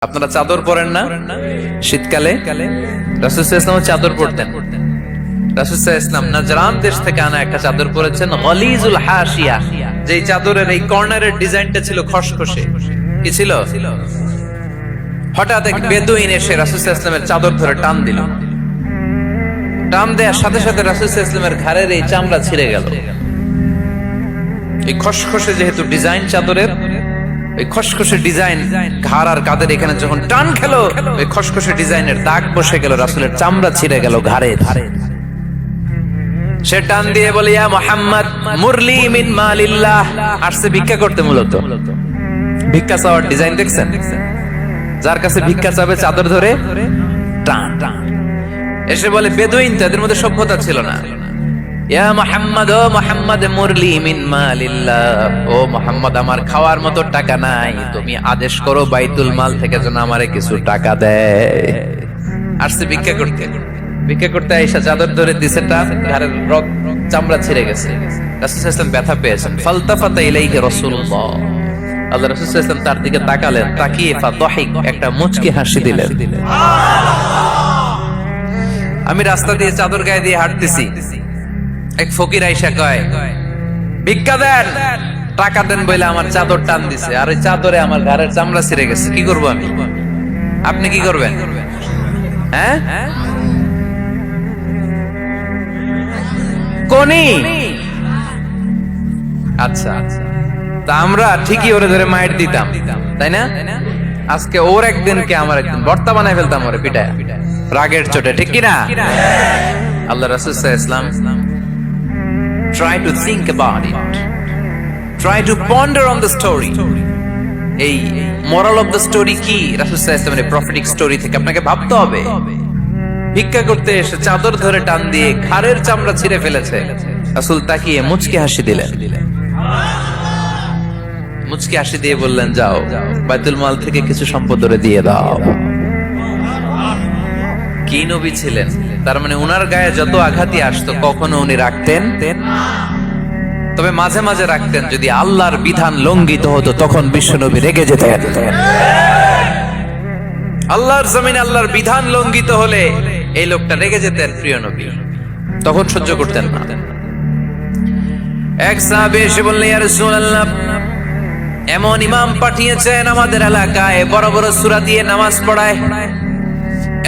আপনারা চাদর পরেন না? শীতকালে রাসূল সাল্লাল্লাহু আলাইহি ওয়াসাল্লাম চাদর পরতেন। রাসূল সাল্লাল্লাহু আলাইহি ওয়াসাল্লাম নাজরান দেশ থেকে আনা একটা চাদর পরেছেন, গলিজুল হাশিয়া। যেই চাদরের এই কর্নারের ডিজাইনটা ছিল খসখসে। কি ছিল? হঠাৎ এক বেদুইন এসে রাসূল সাল্লাল্লাহু আলাইহি ওয়াসাল্লামের চাদর ধরে টান দিল। টান দেওয়ার সাথে সাথে রাসূল সাল্লাল্লাহু আলাইহি ওয়াসাল্লামের ঘাড়ের এই চামড়া ছিঁড়ে গেল। এই খসখসে যেহেতু ডিজাইন চাদরের, এই খসখসে ডিজাইন ঘাড় আর কাঁধের এখানে যখন টান খেলো, ওই খসখসে ডিজাইনের দাগ বসে গেল, রাসূলের চামড়া ছিঁড়ে গেল ঘাড়ে। সে টান দিয়ে বলে, ইয়া মুহাম্মদ মুরলি মিন মালিল্লাহ। আসছে ভিক্ষা করতে। মূলত ভিক্ষা চাওয়ার ডিজাইন দেখছেন? যার কাছে ভিক্ষা চাবে চাদর ধরে টান টান এসে বলে, বেদুইন তাদের মধ্যে সভ্যতা ছিল না। ইয়া মুহাম্মদ, ও মুহাম্মদ মুরলি মিন মালিল্লাহ, ও মুহাম্মদ আমার খাওয়ার মতো টাকা নাই, তুমি আদেশ করো বাইতুল মাল থেকে যেন আমারে কিছু টাকা দেয়। আসছে ভিক্ষা করতে। ভিক্ষা করতে আয়েশা চাদর ধরে দিছে, টান, ঘাড়ের রগ চামড়া ছিঁড়ে গেছে। রাসূল সাল্লাল্লাহু আলাইহি ওয়াসাল্লাম ব্যথা পেয়েছেন। ফালতাফাতা ইলাইহি রাসূলুল্লাহ, আল্লাহ রাসূল সাল্লাল্লাহু আলাইহি ওয়াসাল্লাম তার দিকে তাকালেন, তাকিয়ে ফাদাহিক, একটা মুচকি হাসি দিলেন। আমি রাস্তা দিয়ে চাদর গায়ে দিয়ে হাঁটতেছি, এক ফকির আইসা কয়, ভিক্ষা দেন, টাকা দেন বলে আমার চাদর টান দিছে, আর ওই চাদরে আমার ঘাড়ের চামড়া ছিঁড়ে গেছে। কি করবো আমি? আপনি কি করবেন? হ্যাঁ, কোনি? আচ্ছা, তা আমরা ঠিকই ওরে ধরে মাইর দিতাম, তাই না? আজকে ওর একদিনকে আমার একদিন বর্তা বানায় ফেলতাম ওরে পিটায়, রাগের চোটে, ঠিক কিনা? আল্লাহ রাসূল সাল্লাল্লাহু আলাইহি ওয়াসাল্লাম try to think about it, try to ponder on the story. এই moral of the story কি? রাসূল সাল্লাল্লাহু আলাইহি ওয়াসাল্লামের prophetic story থেকে আপনাকে ভাবতে হবে। ভিক্ষা করতে এসে চাদর ধরে টান দিয়ে ঘাড়ের চামড়া ছিঁড়ে ফেলেছে। রাসূল তাকিয়ে মুচকি হাসি দিলেন। মুচকি হাসি দিয়ে বললেন, যাও বাইতুল মাল থেকে কিছু সম্পদ ধরে দিয়ে দাও। কি নবী ছিলেন! তার মানে উনার গায়ে যত আঘাতই আসতো কখনো উনি রাখতেন, তবে মাঝে মাঝে রাখতেন। যদি আল্লাহর বিধান লঙ্ঘিত হতো তখন বিশ্বনবী রেগে যেতেন। আল্লাহর জমিনে আল্লাহর বিধান লঙ্ঘিত হলে এই লোকটা রেগে যেতেন, প্রিয় নবী তখন সহ্য করতেন না। এক সাহাবী এসে বললেন, ইয়া রাসূলুল্লাহ, এমন ইমাম পাঠিয়েছেন আমাদের এলাকায়, বড় বড় সূরা দিয়ে নামাজ পড়ায়,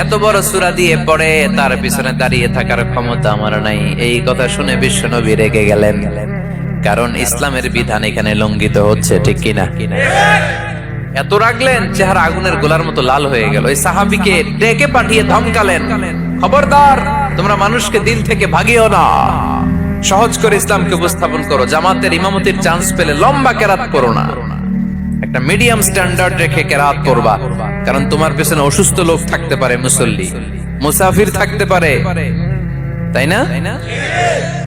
এত বড় সূরা দিয়ে পড়ে, তার পিছনে দাঁড়িয়ে থাকার ক্ষমতা আমার নাই। এই কথা শুনে বিশ্বনবী রেগে গেলেন, কারণ ইসলামের বিধান এখানে লঙ্ঘিত হচ্ছে, ঠিক কিনা? এত রাগলেন, চেহারা আগুনের গোলার মতো লাল হয়ে গেল। এই সাহাবীকে ডেকে পাঠিয়ে ধমকালেন, খবরদার, তোমরা মানুষকে দিন থেকে ভাগিও না, সহজ করে ইসলামকে উপস্থাপন করো। জামাতের ইমামতির চান্স পেলে লম্বা কেরাত করো না, একটা মিডিয়াম স্ট্যান্ডার্ড রেখে কেরাত করবা, কারণ তোমার পেছনে অসুস্থ লোক থাকতে পারে, মুসল্লি, মুসাফির থাকতে পারে, তাই না?